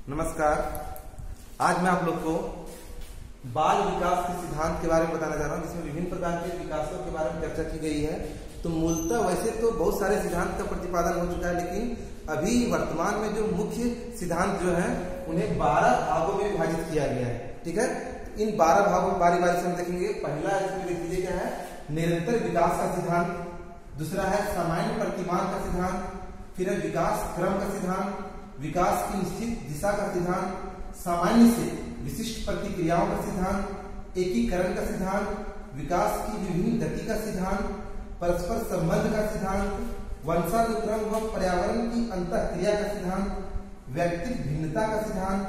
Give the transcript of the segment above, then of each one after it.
नमस्कार। आज मैं आप लोग को बाल विकास के सिद्धांत के बारे में बताना चाह रहा हूँ, जिसमें विभिन्न प्रकार के विकासों के बारे में चर्चा की गई है। तो मूलतः वैसे तो बहुत सारे सिद्धांत का प्रतिपादन हो चुका है, लेकिन अभी वर्तमान में जो मुख्य सिद्धांत जो है उन्हें 12 भागों में विभाजित किया गया है। ठीक है, इन 12 भागों में बारी बारी से हम देखेंगे। पहला इसमें देख लीजिए क्या है, निरंतर विकास का सिद्धांत। दूसरा है सामान्य प्रतिमान का सिद्धांत। फिर है विकास क्रम का सिद्धांत, विकास की निश्चित दिशा का सिद्धांत, सामान्य से विशिष्ट प्रतिक्रियाओं का सिद्धांत, एकीकरण का सिद्धांत, विकास की विभिन्न गति का सिद्धांत, परस्पर संबंध का सिद्धांत, वंशानुक्रम व पर्यावरण की अंतःक्रिया का सिद्धांत, व्यक्तिगत भिन्नता का सिद्धांत,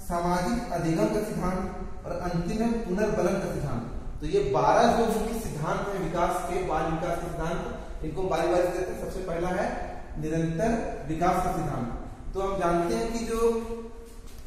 सामाजिक अधिगम का सिद्धांत और अंतिम है पुनर्बलन का सिद्धांत। तो ये 12 जो मुख्य सिद्धांत है विकास के, बाल विकास के सिद्धांत, इनको बारी बारी से देखते हैं। सबसे पहला है निरंतर विकास का सिद्धांत। तो हम जानते हैं कि जो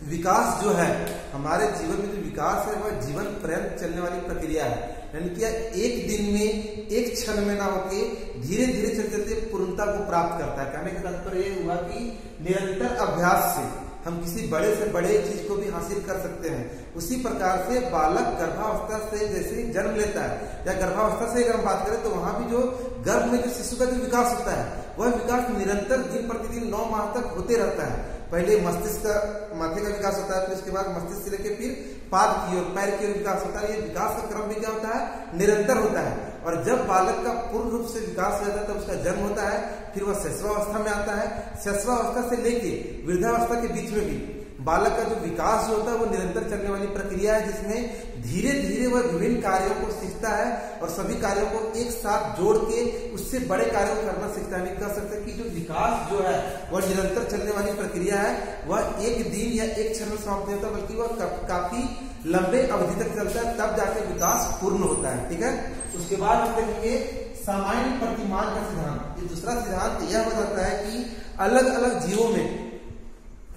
विकास जो है हमारे जीवन में, जो विकास है वह जीवन पर्यंत चलने वाली प्रक्रिया है। यानी कि एक दिन में, एक क्षण में ना होके धीरे धीरे चलते चलते पूर्णता को प्राप्त करता है। कहने का तात्पर्य ये हुआ कि निरंतर अभ्यास से हम किसी बड़े से बड़े चीज को भी हासिल कर सकते हैं। उसी प्रकार से बालक गर्भावस्था से जैसे जन्म लेता है, या गर्भावस्था से अगर हम बात करें तो वहां भी जो गर्भ में जो शिशु का जो विकास होता है वह विकास निरंतर दिन प्रतिदिन 9 माह तक होते रहता है। पहले मस्तिष्क का, माथे का विकास होता है, फिर उसके बाद मस्तिष्क से लेकर फिर पाद की ओर, पैर की ओर विकास होता है। ये विकास का क्रम भी क्या होता है, निरंतर होता है। और जब बालक का पूर्ण रूप से विकास हो जाता है तब उसका जन्म होता है, फिर वह शैशवावस्था में आता है। शैशवावस्था से लेके वृद्धावस्था के बीच में भी बालक का जो विकास जो होता है वो निरंतर चलने वाली प्रक्रिया है, जिसमें धीरे धीरे वह विभिन्न कार्यों को सीखता है और सभी कार्यों को एक साथ जोड़ के उससे बड़े कार्यों को करना सीखता है। नहीं कह सकते कि जो विकास जो है वह निरंतर चलने वाली प्रक्रिया है, वह एक दिन या एक क्षण में समाप्त नहीं होता, बल्कि वह काफी लंबे अवधि तक चलता है, तब जाके विकास पूर्ण होता है। ठीक है, उसके बाद हम देखेंगे सामान्य प्रतिमान का सिद्धांत। ये दूसरा सिद्धांत यह बताता है कि अलग अलग जीवों में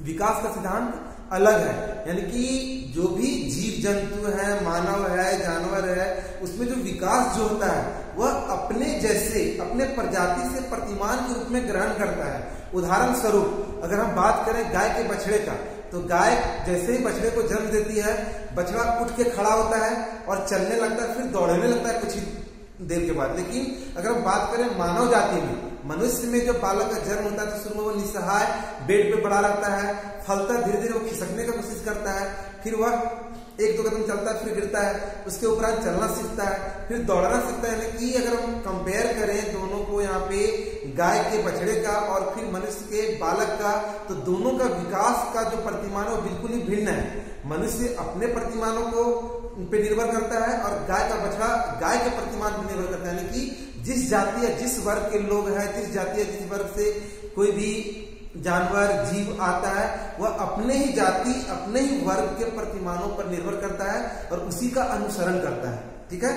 विकास का सिद्धांत अलग है। यानी कि जो भी जीव जंतु है, मानव है, जानवर है, उसमें जो विकास जो होता है वह अपने जैसे, अपने प्रजाति से प्रतिमान के रूप में ग्रहण करता है। उदाहरण स्वरूप अगर हम बात करें गाय के बछड़े का, तो गाय जैसे ही बछड़े को जन्म देती है, बछड़ा उठ के खड़ा होता है और चलने लगता है, फिर दौड़ने लगता है कुछ ही देर के बाद। लेकिन अगर हम बात करें मानव जाति में, मनुष्य में जब बालक का जन्म होता है तो शुरू में वो निस्सहाय बेड पे पड़ा रहता है, फलता धीरे धीरे वो खिसकने का कोशिश करता है, फिर वह 1-2 कदम चलता है, फिर गिरता है, उसके उपरांत चलना सीखता है, फिर दौड़ना सीखता है। यानी कि अगर हम कंपेयर करें दोनों को, यहाँ पे गाय के बछड़े का और फिर मनुष्य के बालक का, तो दोनों का विकास का जो प्रतिमान है वो बिल्कुल ही भिन्न है। मनुष्य अपने प्रतिमानों को पे निर्भर करता है और गाय का बछड़ा गाय के प्रतिमान पर निर्भर करता है। यानी कि जिस जाति या जिस वर्ग के लोग हैं, जिस जाति या जिस वर्ग से कोई भी जानवर जीव आता है, वह अपने ही जाति, अपने ही वर्ग के प्रतिमानों पर निर्भर करता है और उसी का अनुसरण करता है। ठीक है,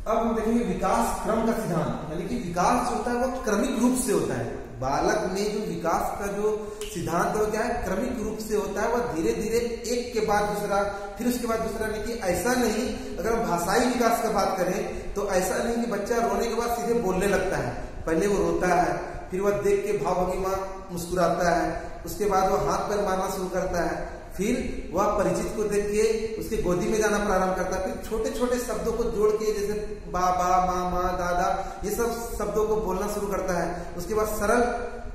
अब हम देखेंगे विकास क्रम का सिद्धांत। यानी कि विकास जो होता है वह क्रमिक रूप से होता है। बालक में जो विकास का जो सिद्धांत है क्या है, क्रमिक रूप से होता है। वह धीरे धीरे एक के बाद दूसरा, फिर उसके बाद दूसरा। नहीं कि ऐसा नहीं, अगर हम भाषाई विकास का बात करें तो ऐसा नहीं कि बच्चा रोने के बाद सीधे बोलने लगता है। पहले वो रोता है, फिर वह देख के भाव भंगिमा मुस्कुराता है, उसके बाद वह हाथ पैर मारना शुरू करता है, फिर वह परिचित को देख के उसके गोदी में जाना प्रारंभ करता है, फिर छोटे छोटे शब्दों को जोड़ के जैसे बाबा, मामा, दादा, ये सब शब्दों को बोलना शुरू करता है। उसके बाद सरल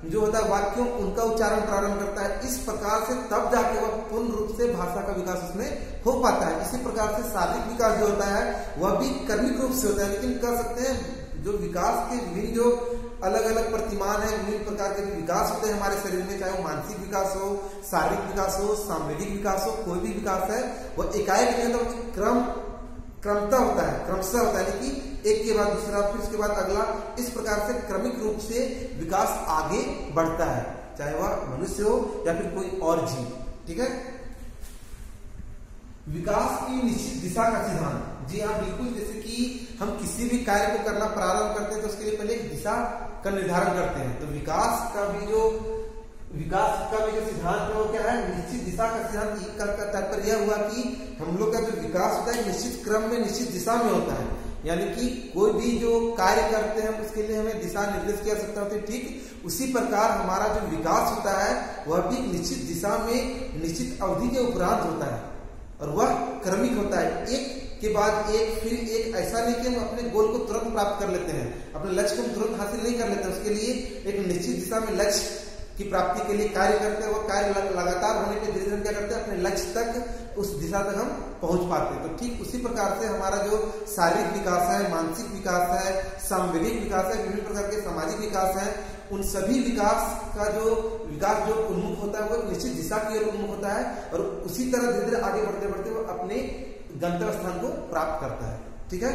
जो होता है वाक्यों, उनका उच्चारण प्रारंभ करता है। इस प्रकार से तब जाके वह पूर्ण रूप से भाषा का विकास उसमें हो पाता है। इसी प्रकार से शारीरिक विकास जो होता है वह भी क्रमिक रूप से होता है। लेकिन कह सकते हैं जो विकास के विभिन्न जो अलग अलग प्रतिमान है, विभिन्न प्रकार के विकास होते हैं हमारे शरीर में, चाहे वो मानसिक विकास हो, शारीरिक विकास हो, सामाजिक विकास हो, कोई भी विकास है वह एकाएक नहीं होता, क्रमता होता है, क्रमशः होता है। यानी कि एक के बाद दूसरा, फिर उसके बाद अगला, इस प्रकार से क्रमिक रूप से विकास आगे बढ़ता है, चाहे वह मनुष्य हो या फिर कोई और जीव। ठीक है, विकास की निश्चित दिशा का सिद्धांत। जी हाँ, बिल्कुल। जैसे कि हम किसी भी कार्य को करना प्रारंभ करते हैं तो उसके लिए पहले एक दिशा का निर्धारण करते हैं। तो विकास का भी जो सिद्धांत है वो क्या है, निश्चित दिशा का सिद्धांत। का तात्पर्य यह हुआ कि हम लोग का जो विकास होता है निश्चित क्रम में, निश्चित दिशा में होता है। यानी कि कोई भी जो कार्य करते हैं उसके लिए हमें दिशा निर्देश की आवश्यकता होती है, ठीक उसी प्रकार हमारा जो विकास होता है वह भी निश्चित दिशा में निश्चित अवधि के उपरांत होता है और वह क्रमिक होता है, एक के बाद एक फिर एक। ऐसा नहीं कि हम अपने गोल को तुरंत प्राप्त कर लेते हैं, अपने लक्ष्य को तुरंत हासिल नहीं कर लेते, उसके लिए एक निश्चित दिशा में लक्ष्य की प्राप्ति के लिए कार्य करते हैं। वो कार्य लगातार होने के धीरे धीरे क्या करते हैं, अपने लक्ष्य तक उस दिशा तक हम पहुंच पाते हैं। तो ठीक उसी प्रकार से हमारा जो शारीरिक विकास है, मानसिक विकास है, सामवेदिक विकास है, विभिन्न प्रकार के सामाजिक विकास है, उन सभी विकास का जो उन्मुख होता है वो निश्चित दिशा की ओर उन्मुख होता है और उसी तरह धीरे धीरे आगे बढ़ते बढ़ते वो अपने गंतव्य स्थान को प्राप्त करता है। ठीक है।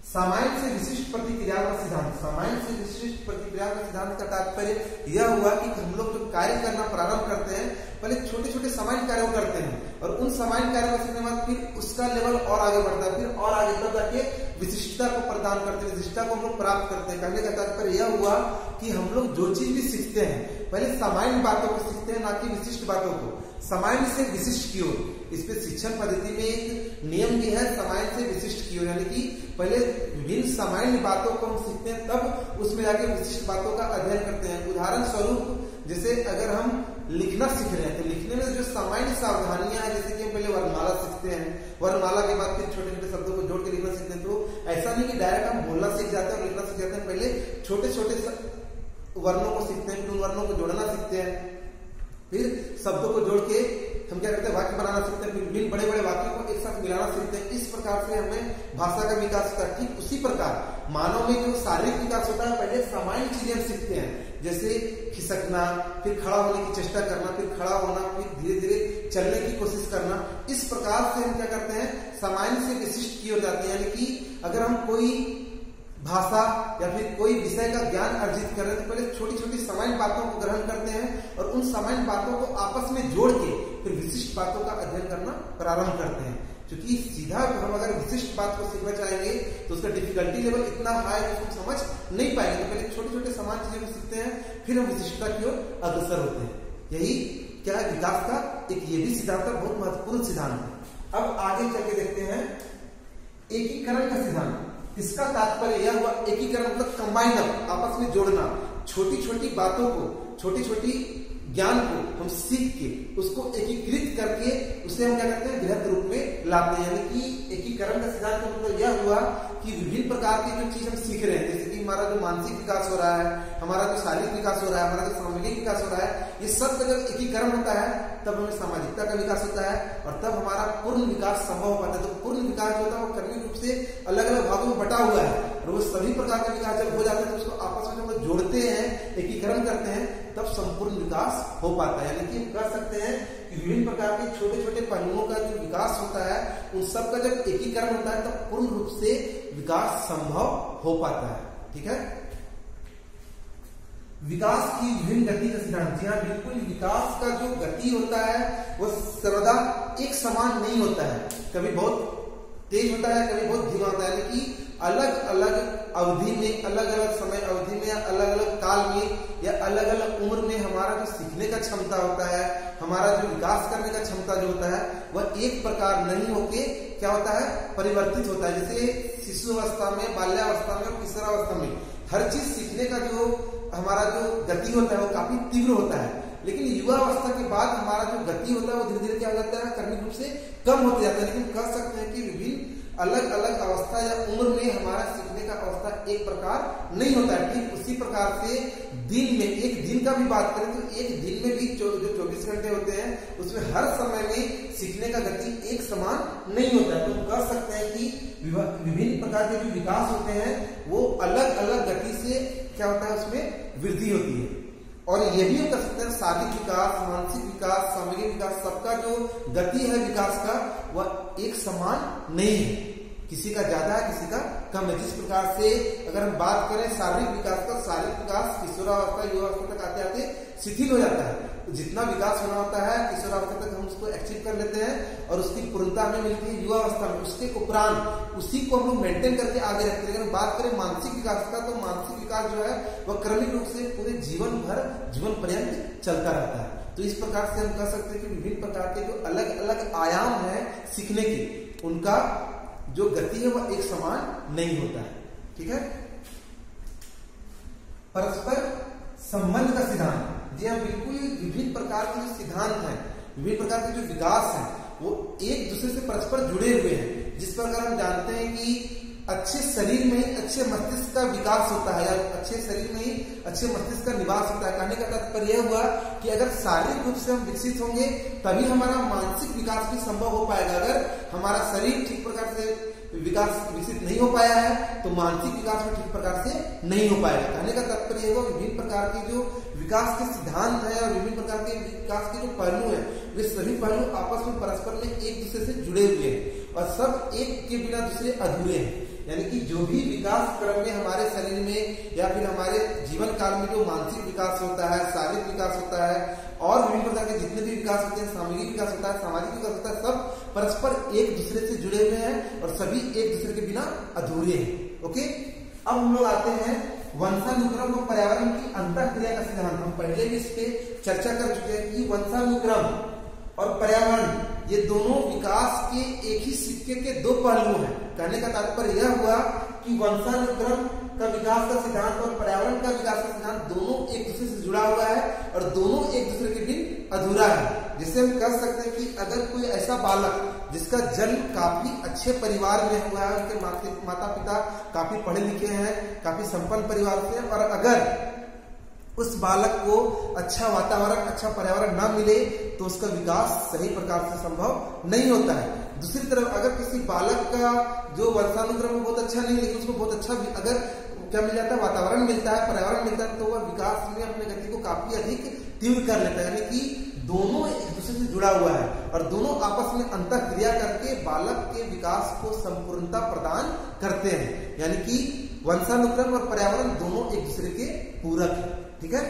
सामान्य से विशिष्ट प्रतिक्रिया का सिद्धांत। सामान्य से विशिष्ट प्रतिक्रिया का सिद्धांत का तात्पर्य यह हुआ कि हम लोग जो कार्य करना प्रारंभ करते हैं पहले छोटे छोटे सामान्य कार्यों करते हैं और उन सामान्य कार्यों करने के बाद फिर उसका लेवल और आगे बढ़ता है, फिर और आगे तब जाके विशिष्टता को प्रदान करते हैं, विशिष्टता को हम लोग प्राप्त करते हैं। कहने का तात्पर्य यह हुआ कि हम लोग जो चीज भी सीखते हैं पहले सामान्य बातों को सीखते हैं, ना कि विशिष्ट बातों को, सामान्य से विशिष्ट की ओर। इस पे शिक्षण पद्धति में एक नियम भी है, सामान्य से विशिष्ट की ओर, यानी कि पहले विभिन्न सामान्य बातों को हम सीखते हैं तब उसमें जाके विशिष्ट बातों का अध्ययन करते हैं। उदाहरण स्वरूप जैसे अगर हम लिखना सीख रहे हैं तो लिखने में जो सामान्य सावधानियां हैं, जैसे कि हम पहले वर्णमाला सीखते हैं, वर्णमाला के बाद फिर छोटे छोटे शब्दों को जोड़ के लिखना सीखते हैं। तो ऐसा नहीं कि डायरेक्ट हम बोलना सीख जाते हैं और लिखना सीख जाते हैं, पहले छोटे छोटे वर्णों को सीखते हैं, फिर उन वर्णों को जोड़ना सीखते हैं, फिर शब्दों को जोड़ के हम क्या करते हैं, वाक्य बनाना सीखते हैं, फिर विभिन्न बड़े बड़े वाक्यों को एक साथ मिलाना सीखते हैं। इस प्रकार से हमें भाषा का विकास होता है। ठीक उसी प्रकार मानव में जो शारीरिक विकास होता है पहले सामान्य चीजें हम सीखते हैं, जैसे खिसकना, फिर खड़ा होने की चेष्टा करना, फिर खड़ा होना, फिर धीरे धीरे चलने की कोशिश करना। इस प्रकार से हम क्या करते हैं, सामान्य से विशिष्ट की ओर जाते हैं। यानी कि अगर हम कोई भाषा या फिर कोई विषय का ज्ञान अर्जित कर रहे हैं तो पहले छोटी छोटी सामान्य बातों को ग्रहण करते हैं और उन सामान्य बातों को आपस में जोड़ के फिर विशिष्ट बातों का अध्ययन करना प्रारंभ करते हैं। क्योंकि सीधा हम अगर विशिष्ट बात को सीखना चाहेंगे तो उसका डिफिकल्टी लेवल इतना हाई है कि समझ नहीं पाएंगे। तो पहले छोटे छोटे सामान्य चीजें को सीखते हैं, फिर हम विशिष्टता की ओर अग्रसर होते हैं। यही क्या है, विकास का एक ये भी सिद्धांत है, बहुत महत्वपूर्ण सिद्धांत है। अब आगे चल के देखते हैं एकीकरण का सिद्धांत। इसका तात्पर्य यह हुआ, एकीकरण मतलब कंबाइन अप, आपस में जोड़ना, छोटी छोटी बातों को, छोटी छोटी ज्ञान को हम सीख के उसको एकीकृत करके उसे हम क्या करते हैं, बृहद रूप में लाते हैं। यानी कि एकीकरण का सिद्धांत का मतलब यह हुआ कि विभिन्न प्रकार की जो चीज हम सीख रहे हैं, जैसे कि हमारा जो मानसिक विकास हो रहा है, हमारा जो शारीरिक विकास हो रहा है, हमारा जो सामाजिक विकास हो रहा है, ये सब का जब एकीकरण होता है तब हमें सामाजिकता का विकास होता है और तब हमारा पूर्ण विकास संभव हो पाता है। तो पूर्ण विकास जो होता है वो क्रमिक रूप से अलग अलग भागों में बटा हुआ है और वो सभी प्रकार का विकास जब हो जाता है तो उसको आपस में जब जोड़ते हैं, एकीकरण करते हैं, तब संपूर्ण विकास हो पाता है। यानी कि हम कह सकते हैं कि विभिन्न प्रकार के छोटे छोटे पहलुओं का जो विकास होता है उन सब का जब एकीकरण होता है तब पूर्ण रूप से विकास संभव हो पाता है। ठीक है। विकास की विभिन्न गति का सिद्धांत। जी हाँ, बिल्कुल, विकास का जो गति होता है वो सर्वदा एक समान नहीं होता है, कभी बहुत तेज होता है, कभी बहुत धीमा होता है। यानी कि अलग अलग अवधि में, अलग अलग समय अवधि में या अलग अलग काल में या अलग अलग उम्र में हमारा जो सीखने का क्षमता होता है, हमारा जो विकास करने का क्षमता जो होता है वह एक प्रकार नहीं होके क्या होता है, परिवर्तित होता है। जैसे शिशु अवस्था में, बाल्यावस्था में और किशोरावस्था में हर चीज सीखने का जो हमारा जो गति होता है वो काफी तीव्र होता है, लेकिन युवा अवस्था के बाद हमारा जो गति होता है वो धीरे धीरे क्या हो जाता है, क्रमिक रूप से कम होते जाता है। लेकिन कह सकते हैं कि विभिन्न अलग अलग अवस्था या उम्र में हमारा सीखने का अवस्था एक प्रकार नहीं होता है। ठीक उसी प्रकार से दिन में, एक दिन का भी बात करें तो एक दिन में भी जो 24 घंटे होते हैं उसमें हर समय में सीखने का गति एक समान नहीं होता है। तो हम कह सकते हैं कि विभिन्न प्रकार के जो विकास होते हैं वो अलग अलग गति से क्या होता है, उसमें वृद्धि होती है। और ये भी हम कर सकते हैं शारीरिक विकास, मानसिक विकास, सामाजिक विकास, सबका जो गति है विकास का वह एक समान नहीं है, किसी का ज्यादा है, किसी का कम है। जिस प्रकार से अगर हम बात करें शारीरिक विकास का, शारीरिक विकास किशोरावस्था युवावस्था तक आते आते शिथिल हो जाता है। तो जितना विकास होना होता है किशोरावस्था तक हम उसको अचीव कर लेते हैं और उसकी पूर्णता हमें मिलती है युवावस्था में। उसके उपरांत उसी को हम लोग मेंटेन करके आगे रखते हैं। अगर बात करें मानसिक विकास का तो मानसिक विकास जो है वह क्रमिक रूप से पूरे जीवन भर, जीवन पर्यंत चलता रहता है। तो इस प्रकार से हम कह सकते हैं कि विभिन्न प्रकार के जो अलग अलग आयाम है सीखने के, उनका जो गति है वह एक समान नहीं होता है। ठीक है। परस्पर संबंध का सिद्धांत, जी हाँ बिल्कुल, विभिन्न प्रकार के जो सिद्धांत हैं, विभिन्न प्रकार के जो विकास हैं, वो एक दूसरे से परस्पर जुड़े हुए हैं। जिस प्रकार हम जानते हैं कि अच्छे शरीर में ही अच्छे मस्तिष्क का विकास होता है, या अच्छे शरीर में ही अच्छे मस्तिष्क का निवास होता है। कहने का तात्पर्य यह हुआ कि अगर शारीरिक रूप से हम विकसित होंगे तभी हमारा मानसिक विकास भी संभव हो पाएगा। अगर हमारा शरीर ठीक प्रकार से विकसित नहीं हो पाया है तो मानसिक विकास भी ठीक प्रकार से नहीं हो पाएगा। कहने का तात्पर्य यह विभिन्न प्रकार के जो विकास के सिद्धांत है और विभिन्न प्रकार के विकास के जो पहलू है, वे सभी पहलू आपस में परस्पर में एक दूसरे से जुड़े हुए हैं और सब एक के बिना दूसरे अधूरे हैं। यानी कि जो भी विकास क्रम में हमारे शरीर में या फिर हमारे जीवन काल में जो मानसिक विकास होता है, शारीरिक विकास होता है और विभिन्न प्रकार के जितने भी विकास होते हैं, सामूहिक विकास होता है, सामाजिक विकास होता है, सब परस्पर एक दूसरे से जुड़े हुए हैं और सभी एक दूसरे के बिना अधूरे हैं। ओके, अब हम लोग आते हैं वंशानुक्रम और पर्यावरण की अंतःक्रिया का सिद्धांत। हम पहले भी इस पे चर्चा कर चुके हैं कि वंशानुक्रम और पर्यावरण ये दोनों विकास के एक ही सिक्के के दो पहलू हैं। कहने का तात्पर्य यह हुआ कि वंशानुक्रम का विकास का सिद्धांत और पर्यावरण का विकास का सिद्धांत दोनों एक दूसरे से जुड़ा हुआ है और दोनों एक दूसरे के बिन अधूरा है। जिससे हम कह सकते हैं कि अगर कोई ऐसा बालक जिसका जन्म काफी अच्छे परिवार में हुआ है, उनके माता पिता काफी पढ़े लिखे हैं, काफी संपन्न परिवार से, और अगर उस बालक को अच्छा वातावरण, अच्छा पर्यावरण न मिले तो उसका विकास सही प्रकार से संभव नहीं होता है। दूसरी तरफ अगर किसी बालक का जो वंशानुक्रम बहुत अच्छा नहीं, लेकिन उसको बहुत अच्छा अगर क्या मिल जाता है, वातावरण मिलता है, पर्यावरण मिलता है, तो वह विकास में अपने गति को काफी अधिक तीव्र कर लेता है। यानी कि दोनों एक दूसरे से जुड़ा हुआ है और दोनों आपस में अंतःक्रिया करके बालक के विकास को संपूर्णता प्रदान करते हैं। यानी कि वंशानुक्रम और पर्यावरण दोनों एक दूसरे के पूरक है। ठीक है।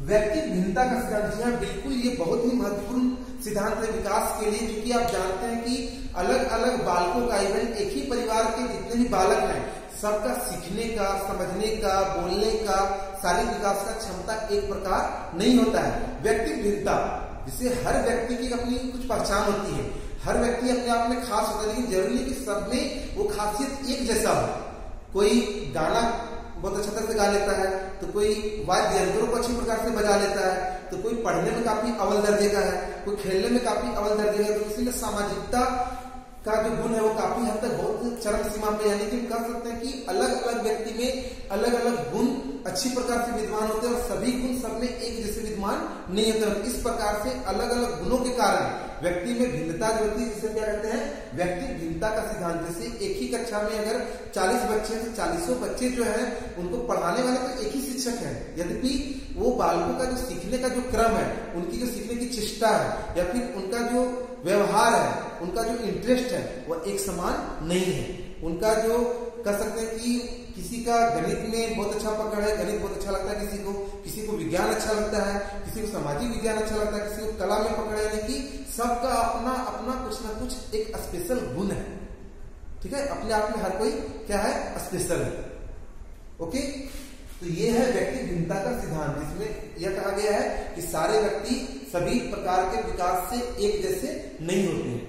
व्यक्ति भिन्नता का सिद्धांत, जी हाँ बिल्कुल, ये बहुत ही महत्वपूर्ण सिद्धांत है विकास के लिए, क्योंकि आप जानते हैं कि अलग अलग बालकों का, इवन एक ही परिवार के जितने भी बालक हैं, सबका सीखने का, समझने का, बोलने का, शारीरिक विकास का क्षमता एक प्रकार नहीं होता है। व्यक्ति भिन्नता, जिससे हर व्यक्ति की अपनी कुछ पहचान होती है, हर व्यक्ति अपने आप में खास होता है, लेकिन जरूरी नहीं कि सब में वो खासियत एक जैसा हो। कोई गाना बहुत अच्छा तरह से गा लेता है, तो कोई वाद्य यंत्रों को अच्छी प्रकार से बजा लेता है, तो कोई पढ़ने में काफी अव्वल दर्जे का है, कोई खेलने में काफी अव्वल दर्जे का है। तो इसीलिए सामाजिकता का जो गुण है वो काफी हद तक बहुत चरम सीमा पे, यानी कि हम कह सकते हैं कि अलग अलग व्यक्ति में अलग अलग गुण अच्छी प्रकार से विद्यमान होते हैं और सभी गुण सब में एक जैसे विद्यमान नहीं होते। इस प्रकार से अलग अलग गुणों के कारण व्यक्ति में भिन्नता जो होती है, जिसे क्या कहते हैं, व्यक्ति भिन्नता का सिद्धांत। जैसे एक ही कक्षा में अगर 40 बच्चे हैं तो 40 बच्चे जो है उनको पढ़ाने वाले तो एक ही शिक्षक है, यद्यपि वो बालकों का जो सीखने का जो क्रम है, उनकी जो सीखने की चेष्टा है या फिर उनका जो व्यवहार है, उनका जो इंटरेस्ट है, वह एक समान नहीं है। उनका जो कह सकते हैं कि किसी का गणित में बहुत अच्छा पकड़ है, गणित बहुत अच्छा लगता है किसी को विज्ञान अच्छा लगता है, किसी को सामाजिक विज्ञान अच्छा लगता है, किसी को कला में पकड़ है, यानी कि सबका अपना अपना कुछ ना कुछ एक स्पेशल गुण है। ठीक है, अपने आप में हर कोई क्या है, स्पेशल है। ओके, तो ये है व्यक्ति भिन्नता का सिद्धांत, जिसमें यह कहा गया है कि सारे व्यक्ति सभी प्रकार के विकास से एक जैसे नहीं होते हैं।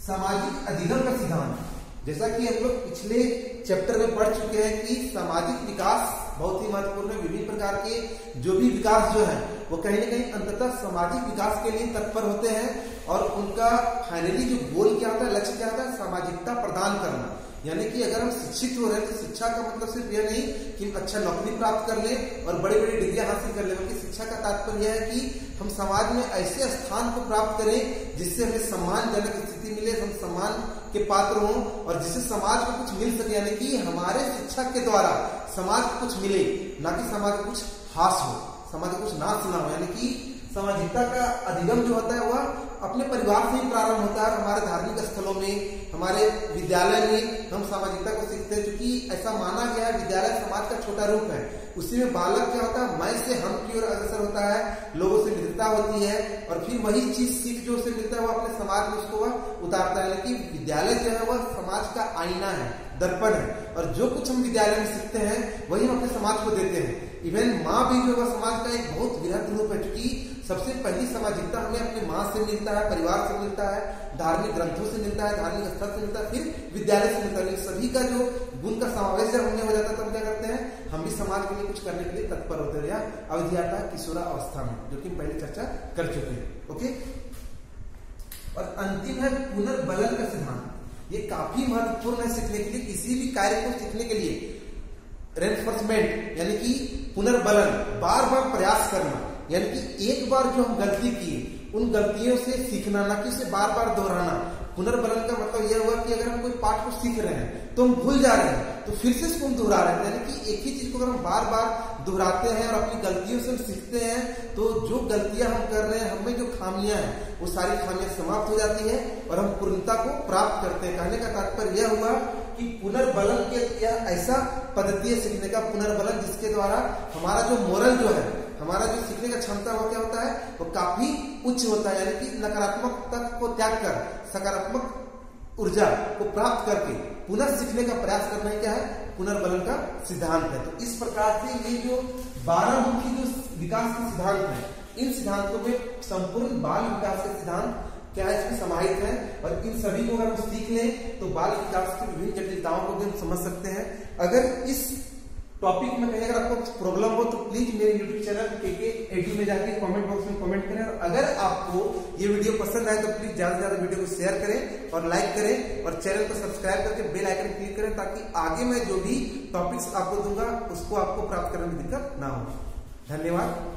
सामाजिक अधिगम का सिद्धांत, जैसा कि हम लोग पिछले चैप्टर में पढ़ चुके हैं कि सामाजिक विकास बहुत ही महत्वपूर्ण है। विभिन्न प्रकार के जो भी विकास जो है वो कहीं ना कहीं अंततः सामाजिक विकास के लिए तत्पर होते हैं और उनका फाइनली जो गोल क्या होता है, लक्ष्य क्या होता है, सामाजिकता प्रदान करना। यानी कि अगर हम शिक्षित हो रहे हैं तो शिक्षा का मतलब सिर्फ यह नहीं कि हम अच्छा नौकरी प्राप्त कर लें और बड़ी बड़ी डिग्रियां हासिल कर लें, बल्कि शिक्षा का तात्पर्य यह है कि हम समाज में ऐसे स्थान को प्राप्त करें जिससे हमें सम्मानजनक स्थिति मिले, हम सम्मान के पात्र हों और जिससे समाज को कुछ मिल सके। यानी कि हमारे शिक्षा के द्वारा समाज को कुछ मिले, ना कि समाज को कुछ हास हो, समाज को कुछ नाश ना हो। यानी कि सामाजिकता का अधिगम जो होता है वह अपने परिवार से ही प्रारंभ होता है। हमारे धार्मिक स्थलों में, हमारे विद्यालय में हम सामाजिकता को सीखते हैं, क्योंकि ऐसा माना गया है विद्यालय समाज का छोटा रूप है। उसी में बालक क्या होता है, मैं से हम की ओर अग्रसर होता है, लोगों से मित्रता होती है और फिर वही चीज सीख जो उसे मिलता है वो अपने समाज में उसको वह उतारता है। लेकिन विद्यालय जो है वह समाज का आईना है, दर्पण है, और जो कुछ हम विद्यालय में सीखते हैं वही हम अपने समाज को देते हैं। इवन माँ भी जो है समाज का एक बहुत वृहद रूप है, क्योंकि सबसे पहली सामाजिकता हमें अपने माँ से मिलता है, परिवार से मिलता है, धार्मिक ग्रंथों से मिलता है, धार्मिक स्थल से मिलता है, फिर विद्यालय से मिलता है। सभी का जो गुण का समावेश जब हमें हो जाता है तो हम क्या करते हैं, हम भी समाज के लिए कुछ करने के लिए तत्पर होते हैं। या अवधि आता है किशोरा अवस्था में, जो कि पहले चर्चा कर चुके हैं। ओके, और अंतिम है पुनर्बलन का सिद्धांत। ये काफी महत्वपूर्ण है सीखने के लिए। किसी भी कार्य को सीखने के लिए रेनफोर्समेंट यानी कि पुनर्बलन, बार बार प्रयास करना, यानी कि एक बार जो हम गलती की उन गलतियों से सीखना, ना कि उसे बार बार दोहराना। पुनर्बलन का मतलब यह हुआ कि अगर हम कोई पाठ को सीख रहे हैं तो हम भूल जा रहे हैं, तो फिर से इसको हम दोहरा रहे हैं। यानी कि एक ही चीज को अगर हम बार बार दोहराते हैं और अपनी गलतियों से हम सीखते हैं, तो जो गलतियां हम कर रहे हैं, हमें जो खामियां हैं, वो सारी खामियां समाप्त हो जाती है और हम पूर्णता को प्राप्त करते हैं। कहने का तात्पर्य यह हुआ कि पुनर्बलन के यह ऐसा पद्धति है सीखने का, पुनर्बलन, जिसके द्वारा हमारा जो मोरल जो है, हमारा जो सीखने का क्षमता वो क्या होता है, वो काफी उच्च होता है। यानी कि नकारात्मकता को त्याग कर सकारात्मक ऊर्जा को प्राप्त करके पुनः सीखने का प्रयास करना ही क्या है, पुनर्बलन का सिद्धांत है। तो इस प्रकार से ये जो 12 मुख्य जो विकास के सिद्धांत हैं, इन सिद्धांतों में संपूर्ण बाल विकास के सिद्धांत क्या है, इसमें समाहित है। और इन सभी को अगर हम सीख लें तो बाल विकास की विभिन्न जटिलताओं को भी हम समझ सकते हैं। अगर इस टॉपिक में कहीं अगर आपको प्रॉब्लम हो तो प्लीज मेरे यूट्यूब चैनल केके एडू में जाके कमेंट बॉक्स में कमेंट करें। और अगर आपको ये वीडियो पसंद आए तो प्लीज ज्यादा से ज्यादा वीडियो को शेयर करें और लाइक करें और चैनल को सब्सक्राइब करके बेल आइकन क्लिक करें, ताकि आगे मैं जो भी टॉपिक्स आपको दूंगा उसको आपको प्राप्त करने में दिक्कत ना हो। धन्यवाद।